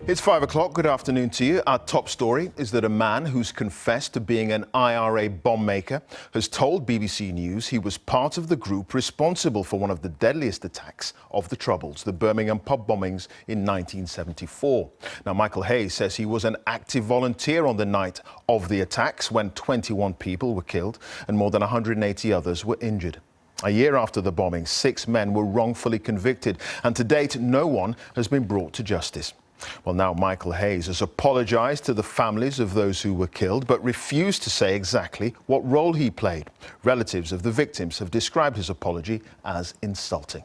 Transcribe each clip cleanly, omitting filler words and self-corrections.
It's 5 o'clock. Good afternoon to you. Our top story is that a man who's confessed to being an IRA bomb maker has told BBC News he was part of the group responsible for one of the deadliest attacks of the Troubles, the Birmingham pub bombings in 1974. Now, Michael Hayes says he was an active volunteer on the night of the attacks when 21 people were killed and more than 180 others were injured. A year after the bombing, 6 men were wrongfully convicted, and to date, no one has been brought to justice. Well, now Michael Hayes has apologised to the families of those who were killed, but refused to say exactly what role he played. Relatives of the victims have described his apology as insulting.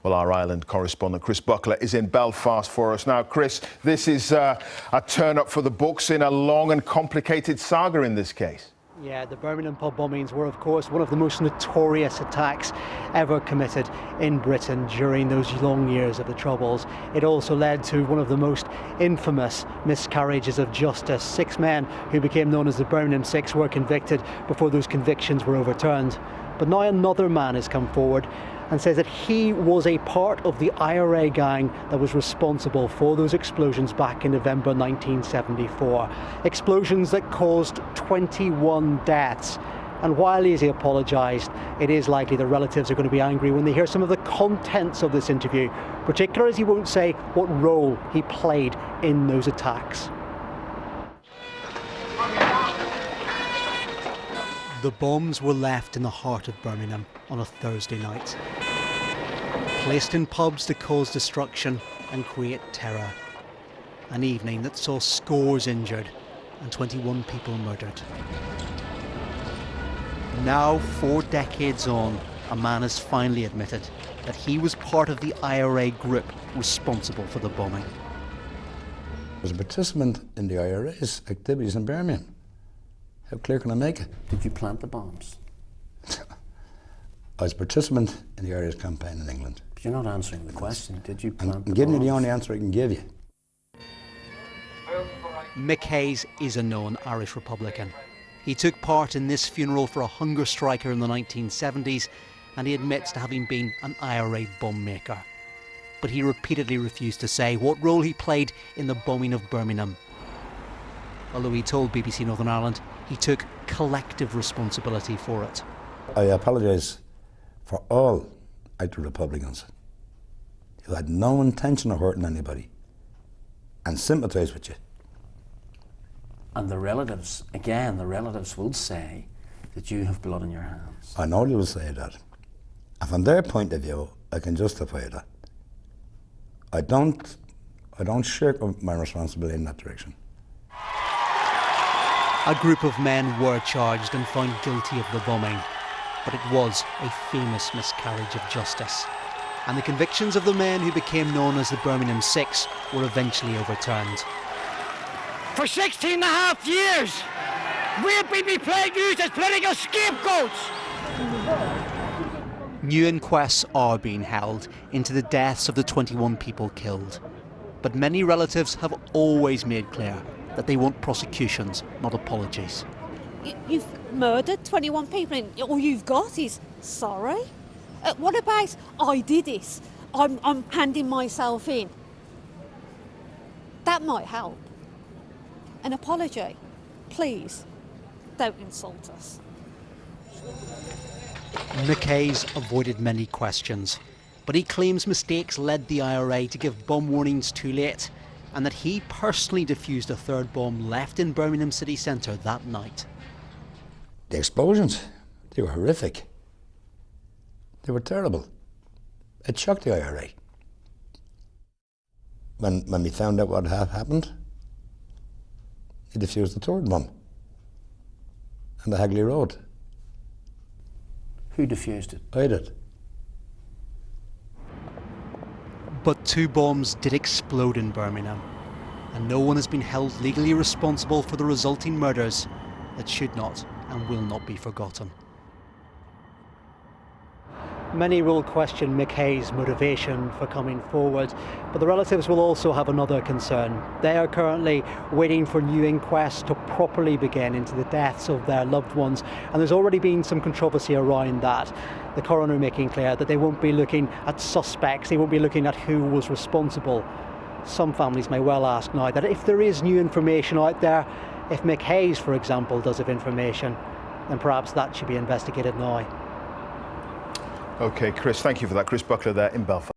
Well, our Ireland correspondent Chris Buckler is in Belfast for us now. Chris, this is a turn-up for the books in a long and complicated saga in this case. Yeah, the Birmingham pub bombings were, of course, one of the most notorious attacks ever committed in Britain during those long years of the Troubles. It also led to one of the most infamous miscarriages of justice. 6 men who became known as the Birmingham Six were convicted before those convictions were overturned. But now another man has come forward and says that he was a part of the IRA gang that was responsible for those explosions back in November 1974. Explosions that caused 21 deaths. And while he apologised, it is likely the relatives are going to be angry when they hear some of the contents of this interview, particularly as he won't say what role he played in those attacks. The bombs were left in the heart of Birmingham on a Thursday night, placed in pubs to cause destruction and create terror. An evening that saw scores injured and 21 people murdered. Now, 4 decades on, a man has finally admitted that he was part of the IRA group responsible for the bombing. I was a participant in the IRA's activities in Birmingham. How clear can I make it? Did you plant the bombs? I was a participant in the IRA's campaign in England. But you're not answering the question. Did you plant the bombs? I'm giving you the only answer I can give you. Mick Hayes is a known Irish Republican. He took part in this funeral for a hunger striker in the 1970s, and he admits to having been an IRA bomb maker. But he repeatedly refused to say what role he played in the bombing of Birmingham. Although he told BBC Northern Ireland he took collective responsibility for it. I apologise for all active Republicans who had no intention of hurting anybody and sympathise with you. And the relatives, again, the relatives will say that you have blood on your hands. I know they will say that. And from their point of view, I can justify that. I don't shirk my responsibility in that direction. A group of men were charged and found guilty of the bombing, but it was a famous miscarriage of justice. And the convictions of the men who became known as the Birmingham Six were eventually overturned. For 16 and a half years, we've been used as political scapegoats. New inquests are being held into the deaths of the 21 people killed. But many relatives have always made clear that they want prosecutions, not apologies. You've murdered 21 people and all you've got is sorry? What about I did it, I'm handing myself in? That might help. An apology. Please, don't insult us. Mick Hayes avoided many questions, but he claims mistakes led the IRA to give bomb warnings too late, and that he personally defused a 3rd bomb left in Birmingham city centre that night. The explosions, they were horrific. They were terrible. It shocked the IRA. When we found out what had happened, he defused the 3rd bomb on the Hagley Road. Who defused it? I did. But 2 bombs did explode in Birmingham, and no one has been held legally responsible for the resulting murders that should not and will not be forgotten. Many will question Mick Hayes' motivation for coming forward, but the relatives will also have another concern. They are currently waiting for new inquests to properly begin into the deaths of their loved ones, and there's already been some controversy around that. The coroner making clear that they won't be looking at suspects, they won't be looking at who was responsible. some families may well ask now that if there is new information out there, if Mick Hayes, for example, does have information, then perhaps that should be investigated now. OK, Chris, thank you for that. Chris Buckler there in Belfast.